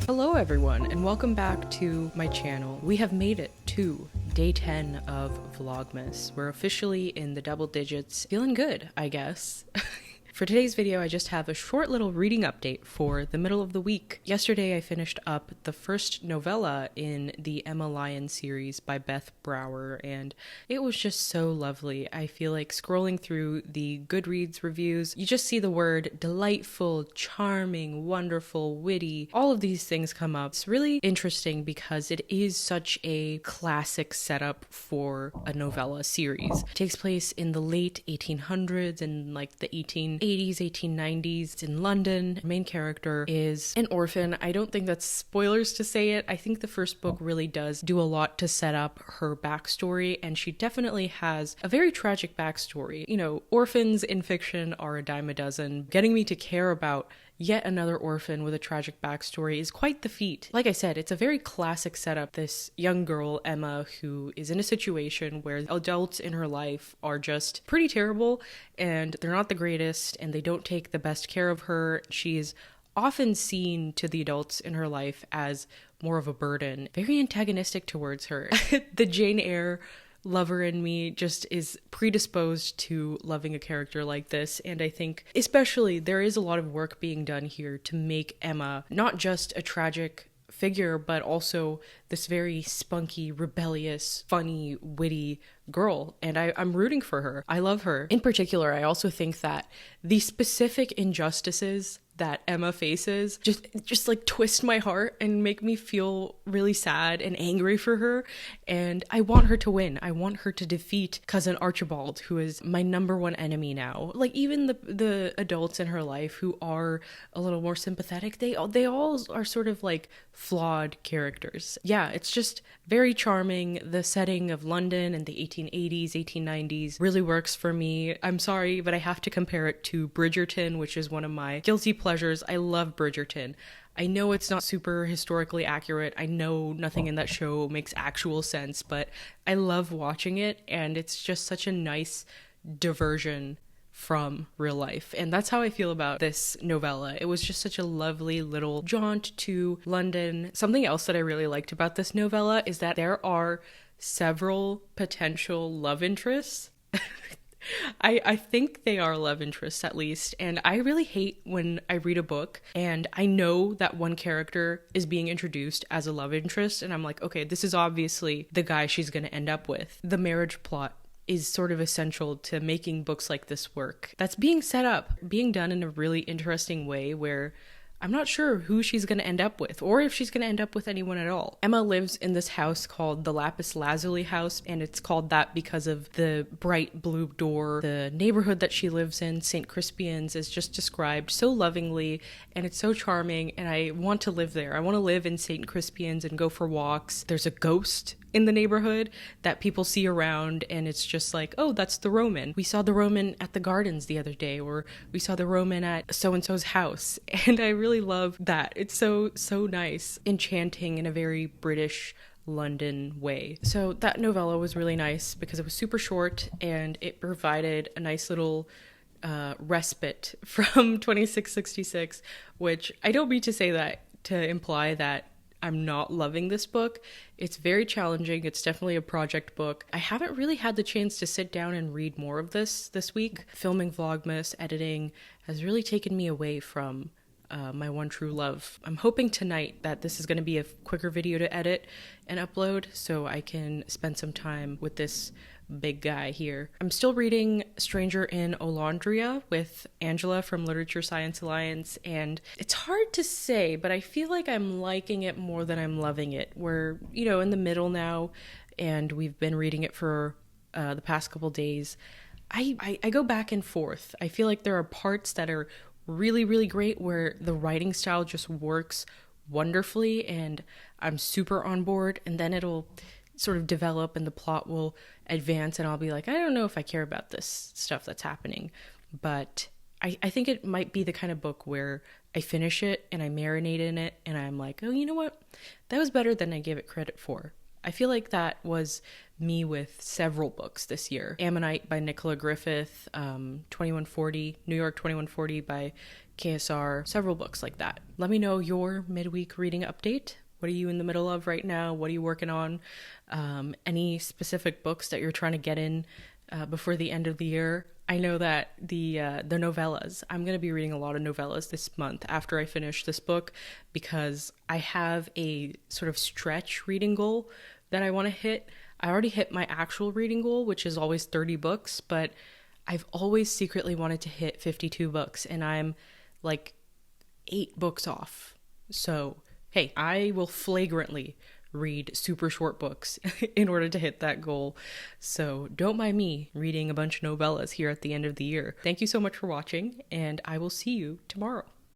Hello everyone, and welcome back to my channel. We have made it to day 10 of Vlogmas. We're officially in the double digits. Feeling good, I guess. For today's video, I just have a short little reading update for the middle of the week. Yesterday, I finished up the first novella in the Emma Lyon series by Beth Brower, and it was just so lovely. I feel like scrolling through the Goodreads reviews, you just see the word delightful, charming, wonderful, witty. All of these things come up. It's really interesting because it is such a classic setup for a novella series. It takes place in the late 1800s and like the 1880s, 1890s in London. The main character is an orphan. I don't think that's spoilers to say it. I think the first book really does do a lot to set up her backstory, and she definitely has a very tragic backstory. You know, orphans in fiction are a dime a dozen. Getting me to care about yet another orphan with a tragic backstory is quite the feat. Like I said, it's a very classic setup. This young girl, Emma, who is in a situation where adults in her life are just pretty terrible and they're not the greatest and they don't take the best care of her. She is often seen to the adults in her life as more of a burden, very antagonistic towards her. The Jane Eyre lover in me just is predisposed to loving a character like this, and I think especially there is a lot of work being done here to make Emma not just a tragic figure but also this very spunky, rebellious, funny, witty girl, and I'm rooting for her. I love her. In particular, I also think that the specific injustices that Emma faces just like twist my heart and make me feel really sad and angry for her, and I want her to win. I want her to defeat cousin Archibald, who is my number one enemy now. Like, even the adults in her life who are a little more sympathetic, they all are sort of like flawed characters. Yeah, it's just very charming. The setting of London in the 1880s, 1890s really works for me. I'm sorry, but I have to compare it to Bridgerton, which is one of my guilty pleasures. I love Bridgerton. I know it's not super historically accurate. I know nothing in that show makes actual sense, but I love watching it, and it's just such a nice diversion from real life. And that's how I feel about this novella. It was just such a lovely little jaunt to London. Something else that I really liked about this novella is that there are several potential love interests. I think they are love interests, at least, and I really hate when I read a book and I know that one character is being introduced as a love interest and I'm like, okay, this is obviously the guy she's going to end up with. The marriage plot is sort of essential to making books like this work. That's being set up, being done in a really interesting way where I'm not sure who she's going to end up with, or if she's going to end up with anyone at all. Emma lives in this house called the Lapis Lazuli house, and it's called that because of the bright blue door. The neighborhood that she lives in, St. Crispian's, is just described so lovingly, and it's so charming, and I want to live there. I want to live in St. Crispian's and go for walks. There's a ghost in the neighborhood that people see around, and it's just like, oh, that's the Roman. We saw the Roman at the gardens the other day, or we saw the Roman at so-and-so's house, and I really love that. It's so nice, enchanting in a very British London way. So that novella was really nice because it was super short and it provided a nice little respite from 2666, which I don't mean to say that to imply that I'm not loving this book. It's very challenging. It's definitely a project book. I haven't really had the chance to sit down and read more of this week. Filming Vlogmas, editing has really taken me away from my one true love. I'm hoping tonight that this is going to be a quicker video to edit and upload so I can spend some time with this big guy here. I'm still reading Stranger in Olandria with Angela from Literature Science Alliance, and it's hard to say, but I feel like I'm liking it more than I'm loving it. We're, in the middle now, and we've been reading it for the past couple days. I go back and forth. I feel like there are parts that are really, really great where the writing style just works wonderfully, and I'm super on board, and then it'll sort of develop and the plot will advance and I'll be like, I don't know if I care about this stuff that's happening. But I think it might be the kind of book where I finish it and I marinate in it and I'm like, oh, you know what? That was better than I gave it credit for. I feel like that was me with several books this year. Ammonite by Nicola Griffith, 2140, New York 2140 by KSR, several books like that. Let me know your midweek reading update. What are you in the middle of right now? What are you working on? Any specific books that you're trying to get in before the end of the year? I know that the novellas, I'm going to be reading a lot of novellas this month after I finish this book, because I have a sort of stretch reading goal that I want to hit. I already hit my actual reading goal, which is always 30 books, but I've always secretly wanted to hit 52 books, and I'm like 8 books off. So, hey, I will flagrantly read super short books in order to hit that goal. So don't mind me reading a bunch of novellas here at the end of the year. Thank you so much for watching, and I will see you tomorrow.